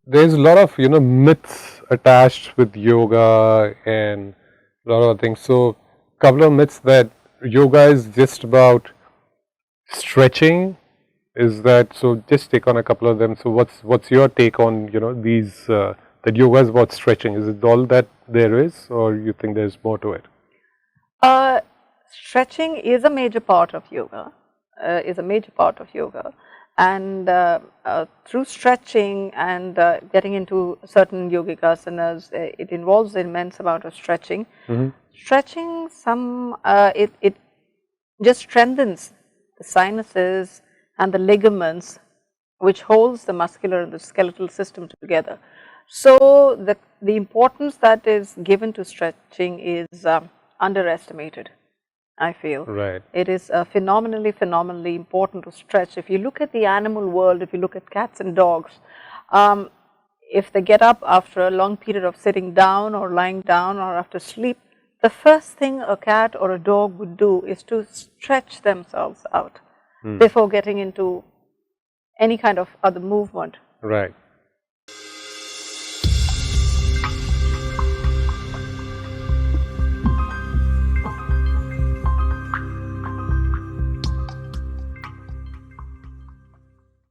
there's a lot of myths attached with yoga and a lot of things. So, couple of myths that yoga is just about stretching. Is that so? Just take on a couple of them. So, what's your take on these that yoga is about stretching? Is it all that there is, or you think there's more to it? Uh, Stretching is a major part of yoga. And through stretching and getting into certain yogic asanas, it involves an immense amount of stretching. Stretching, it just strengthens the sinuses and the ligaments which holds the muscular and the skeletal system together. So, the importance that is given to stretching is underestimated, I feel. Right. It is phenomenally important to stretch. If you look at the animal world, if you look at cats and dogs, if they get up after a long period of sitting down or lying down or after sleep, the first thing a cat or a dog would do is to stretch themselves out before getting into any kind of other movement. Right.